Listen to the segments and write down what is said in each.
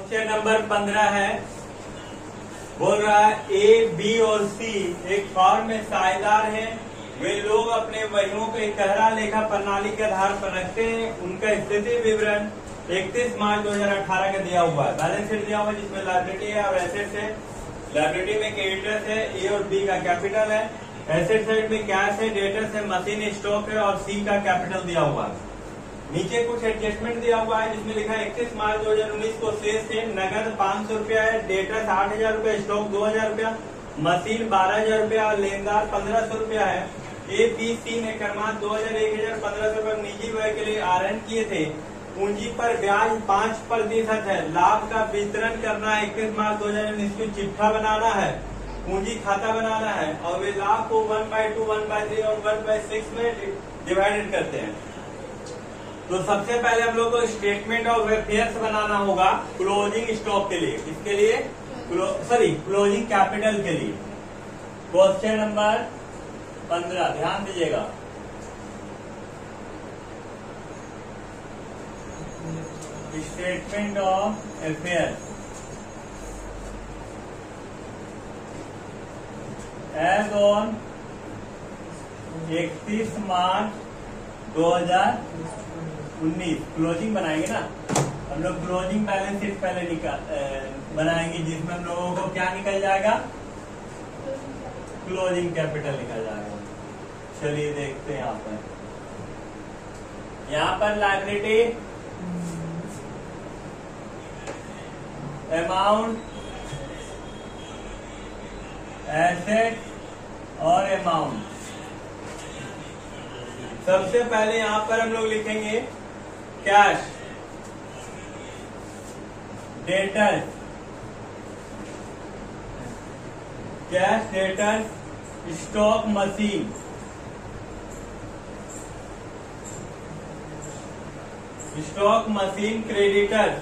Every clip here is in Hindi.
क्वेश्चन नंबर 15 है। बोल रहा है ए, बी और सी एक फॉर्म में साझेदार हैं। वे लोग अपने वहीयों को एक कहरा लेखा प्रणाली के आधार पर रखते हैं। उनका स्थिति विवरण 31 मार्च 2018 का दिया हुआ है। बैलेंस शीट दिया हुआ है जिसमें लायबिलिटी है और एसेट्स है। लायबिलिटी में क्रेडिटर्स है, ए और बी का कैपिटल है। एसेट साइड में कैश है, डेटर्स है, मशीन स्टॉक है और सी का कैपिटल दिया हुआ है। नीचे कुछ एडजस्टमेंट दिया हुआ है जिसमें लिखा है 31 मार्च 2019 को शेष है। नगद 500 रुपया है, डेटर्स 8,000 रुपया, स्टॉक 2,000 रुपया, मशीन 12,000 रुपया और लेनदार 1,500 रुपया है। ए, बी, सी ने क्रमांक 2,000, 1,000, 1,500 रुपये निजी व्यय के लिए आहरण किए थे। पूंजी पर ब्याज 5% है। लाभ का वितरण करना है। 31 मार्च 2019 को चिट्ठा बनाना है, पूंजी खाता बनाना है और वे लाभ को 1/2, 1/3 और 1/6 में डिवाइडेड करते हैं। तो सबसे पहले हम लोग को स्टेटमेंट ऑफ अफेयर्स बनाना होगा क्लोजिंग स्टॉक के लिए। किसके लिए? क्लोजिंग कैपिटल के लिए। क्वेश्चन नंबर 15 ध्यान दीजिएगा। Statement of affairs as on 31 March 2019 closing बनाएंगे ना हम लोग। क्लोजिंग बैलेंस शीट पहले बनाएंगे जिसमें हम लोगों को क्या निकल जाएगा? क्लोजिंग कैपिटल निकल जाएगा। चलिए देखते हैं यहाँ पर लायबिलिटी, अमाउंट, एसेट और अमाउंट। सबसे पहले यहाँ पर हम लोग लिखेंगे cash, debtors, cash, debtors, stock, machine, stock, machine, creditors.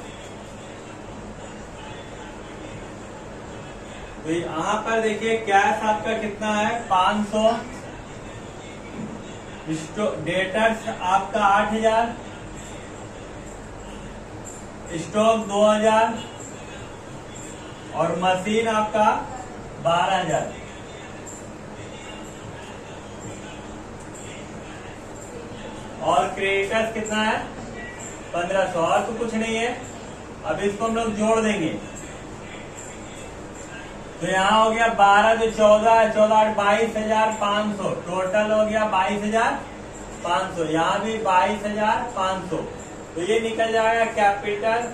तो यहाँ पर देखिए कैश आपका कितना है? 500, डेटर्स आपका 8,000, स्टॉक 2,000 और मशीन आपका 12,000। और क्रेडिटर्स कितना है? 1,500। और तो कुछ नहीं है। अब इसको हम लोग जोड़ देंगे तो यहाँ हो गया 12 तो 14, 14 22,500। टोटल हो गया 22,500। यहाँ भी 22,500। तो ये निकल जाएगा कैपिटल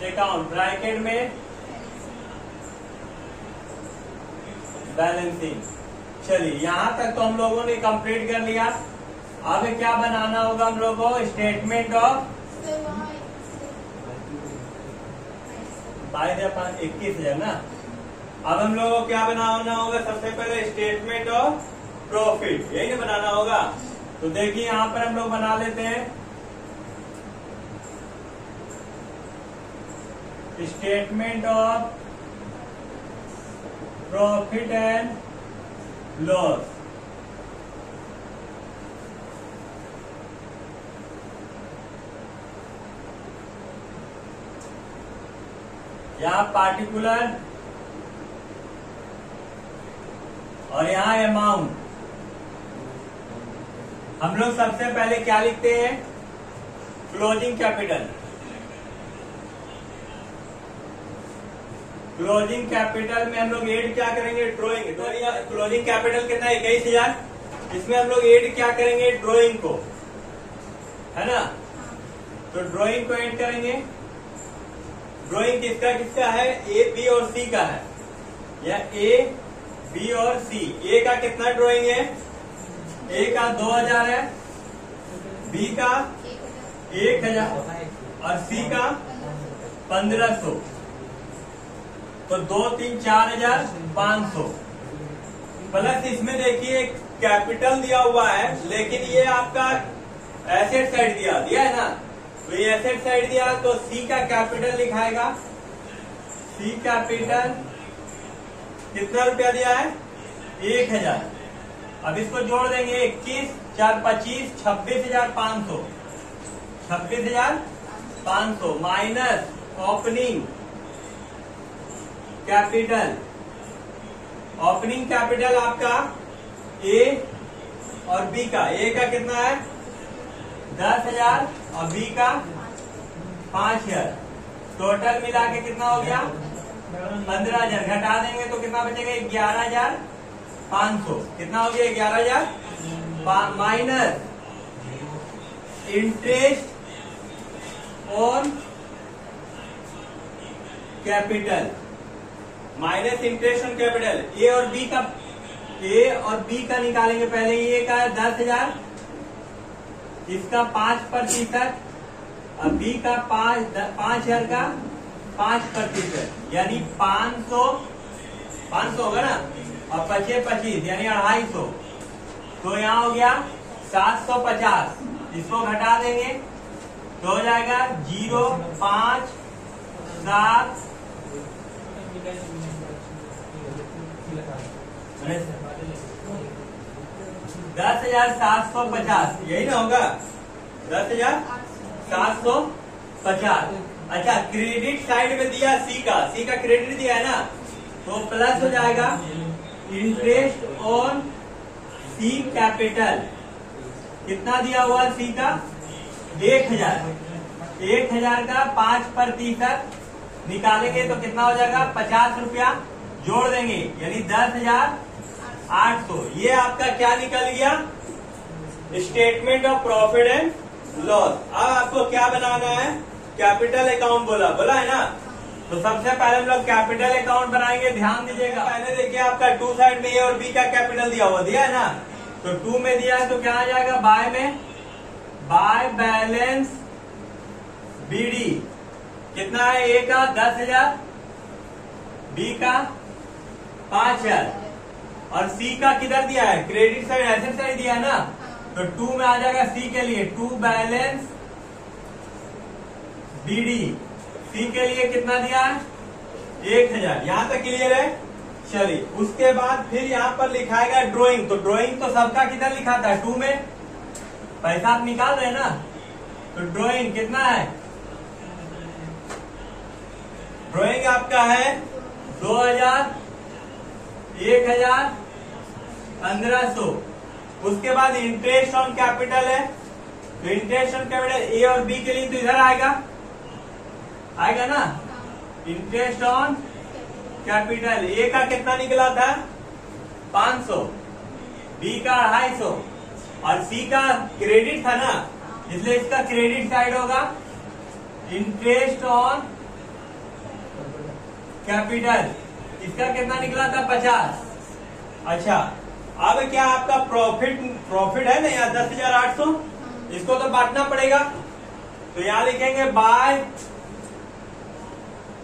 अकाउंट ब्रैकेट में बैलेंसिंग। चलिए यहाँ तक तो हम लोगों ने कंप्लीट कर लिया। अब क्या बनाना होगा हम लोगों को? स्टेटमेंट ऑफ 21,000 ना। अब हम लोगों को क्या बनाना होगा? सबसे पहले स्टेटमेंट ऑफ प्रॉफिट, यही ना बनाना होगा। तो देखिए यहाँ पर हम लोग बना लेते हैं statement of profit and loss. यहाँ पार्टिकुलर और यहाँ अमाउंट। हम लोग सबसे पहले क्या लिखते हैं? Closing capital. क्लोजिंग कैपिटल में हम लोग ऐड क्या करेंगे? ड्रॉइंग। तो क्लोजिंग कैपिटल कितना है? 21,000। इसमें हम लोग ऐड क्या करेंगे? ड्रॉइंग को, है ना। तो ड्रॉइंग को ऐड करेंगे। ड्रॉइंग किसका किसका है? ए, बी और सी का है। या ए, बी और सी। ए का कितना ड्रॉइंग है? ए का 2,000 है, बी का 1,000 और सी का 1,500। तो 2, 3, 4,500 प्लस इसमें देखिए कैपिटल दिया हुआ है, लेकिन ये आपका एसेट साइड दिया है ना। तो ये एसेट साइड दिया तो सी का कैपिटल लिखाएगा। सी कैपिटल कितना रुपया दिया है? 1,000। अब इसको जोड़ देंगे 21, 4, 25, 26,500। 26,500 500 minus opening capital. Opening capital आपका ए और बी का, ए का कितना है 10,000 और बी का 5,000, टोटल मिला के कितना हो गया 15,000। घटा देंगे तो कितना बचेगा 11,500। कितना हो गया 11,000 minus interest on capital, minus interest on capital. A और बी का निकालेंगे पहले। ए का है 10,000, इसका 5%, और बी का 5,000 का 5%, यानी 500 होगा ना, और 25 यानी 250। तो यहाँ हो गया 750। इसको घटा देंगे तो हो जाएगा 0,5,7 10,750, यही ना होगा 10,750। अच्छा, क्रेडिट साइड में दिया सी का क्रेडिट दिया है ना, तो प्लस हो जाएगा इंटरेस्ट ऑन सी कैपिटल। कितना दिया हुआ सी का 1,000 का 5% निकालेंगे तो कितना हो जाएगा 50 रुपया जोड़ देंगे, यानी 10,800। ये आपका क्या निकल गया statement of profit and loss. अब आपको क्या बनाना है, कैपिटल अकाउंट बोला है ना। तो सबसे पहले हम लोग कैपिटल अकाउंट बनाएंगे, ध्यान दीजिएगा। पहले देखिए आपका 2 साइड में ए और बी का कैपिटल दिया है ना, तो 2 में दिया है तो क्या आ जाएगा बाय में, बाय बैलेंस बीडी। कितना है, ए का 10,000, बी का 5,000, और सी का किधर दिया है क्रेडिट साइड एसेट साइड दिया है ना, तो 2 में आ जाएगा सी के लिए 2 बैलेंस बीडी। सी के लिए कितना दिया है 1,000। यहां तक क्लियर है। चलिए, उसके बाद फिर यहाँ पर लिखाएगा ड्राइंग। तो ड्राइंग तो सबका किधर लिखा था 2 में, पैसा आप निकाल रहे हैं ना, तो ड्राइंग कितना है, ड्राइंग आपका है 2,000, 1,000, 1,500। उसके बाद इंटरेस्ट ऑन कैपिटल है, तो इंटरेस्ट ऑन कैपिटल ए और बी के लिए तो इधर आएगा ना, इंटरेस्ट ऑन कैपिटल। ए का कितना निकला था 500, बी का 250, और सी का क्रेडिट था ना, इसलिए इसका क्रेडिट साइड होगा इंटरेस्ट ऑन कैपिटल। इसका कितना निकला था 50। अच्छा, अब क्या आपका प्रॉफिट है ना यहाँ 10,800, इसको तो बांटना पड़ेगा। तो यहाँ लिखेंगे बाय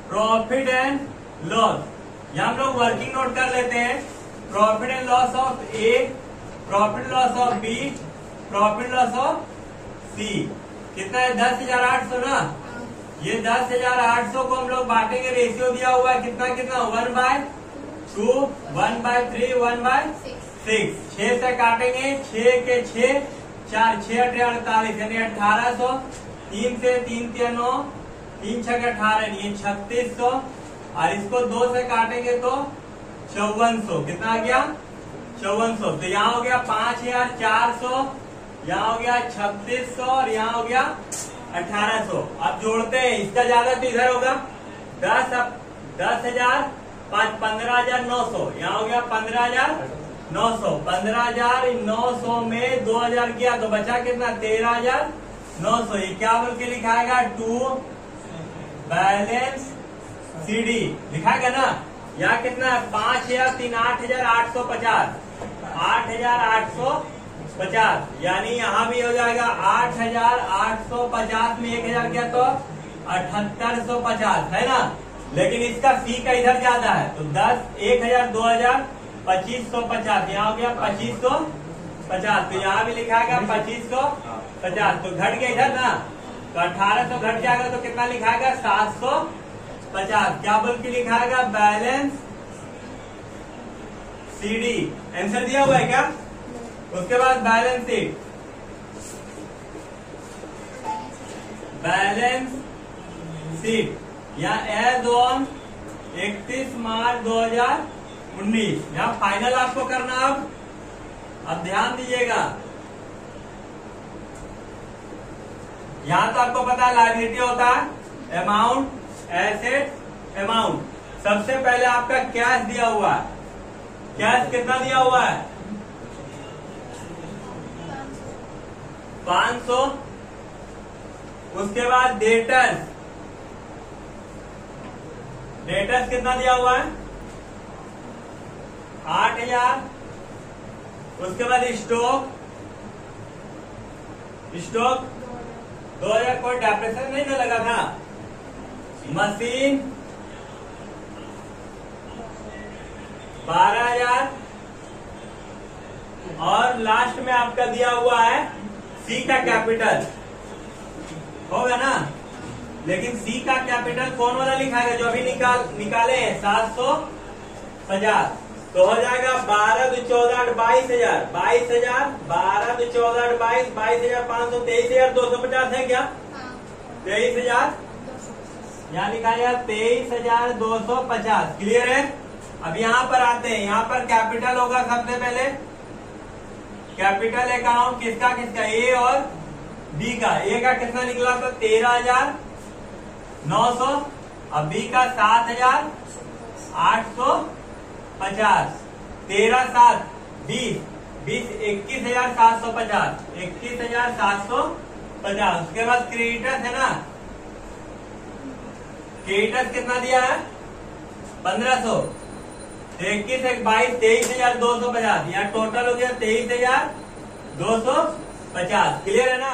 प्रॉफिट एंड लॉस। यहाँ हम लोग वर्किंग नोट कर लेते हैं, profit and loss of A, profit loss of B, profit loss of C. कितना है 10,800 ना, ये 10,800 को हम लोग बांटेंगे, रेशियो दिया हुआ है कितना 1/2, 1/3, 1/6। 6 से काटेंगे, 6 के 6, 4, 6 8 48, यानी 1,800। 3 से 3 3 9, 3 6 18, ये 3,600, और इसको 2 से काटेंगे तो 5,400। कितना आ गया 5,400। तो यहाँ हो गया 5,400, यहाँ हो गया 3,600, और यहाँ हो गया 1,800। अब जोड़ते हैं, इसका ज्यादा तो इधर होगा 10,000, 15,900, यहाँ हो गया 15,900। 15,900 में 2,000 किया तो बचा कितना 13,900। ये क्या बोल के लिखाएगा 2 बैलेंस सीडी लिखाएगा ना। यहाँ कितना है 5,000, 3, 8,850, 8,850, यानी यहाँ भी हो जाएगा 8,850 में 1,000 किया तो 7,850 है ना। लेकिन इसका सी का इधर ज्यादा है, तो 10, 1,000, 2,000, 2,550, यहाँ हो गया 2,550। तो यहाँ भी लिखाएगा 2,550, तो घट गया इधर ना, तो 1,800 घट जाएगा तो कितना लिखाएगा 750। क्या बोल के लिखाएगा बैलेंस सीडी। आंसर दिया हुआ है क्या। उसके बाद बैलेंस शीट, बैलेंस रिसीट या एज ऑन 31 मार्च 2019, यहाँ फाइनल आपको करना। अब ध्यान दीजिएगा, यहां तो आपको पता है लायबिलिटी होता है अमाउंट, एसेट, अमाउंट। सबसे पहले आपका कैश दिया हुआ है, कैश कितना दिया हुआ है 500। उसके बाद डेटर्स, डेटर्स कितना दिया हुआ है 8000। उसके बाद स्टॉक, स्टॉक 2000, कोई डेप्रेशन नहीं ना लगा था। मशीन 12,000 और लास्ट में आपका दिया हुआ है सी का कैपिटल, होगा ना। लेकिन सी का कैपिटल कौन वाला लिखा है जो अभी निकाले हैं 750, तो हो जाएगा 12 2 14 22,000, 22,000, 12 2 14 22, 22,500, 23,250 है क्या 23,000, यहाँ लिखा है 23,250। क्लियर है। अब यहाँ पर आते हैं, यहाँ पर कैपिटल होगा सबसे पहले, कैपिटल अकाउंट किसका किसका, ए और बी का। ए का कितना निकला था 13,900, अब बी का 7,850, 13 7 20, 21,750, 21,750। उसके बाद क्रेडिटर्स है ना, क्रेडिटर्स कितना दिया है 1500, 21 1 22, 23,250, यहाँ टोटल हो गया 23,250। क्लियर है ना।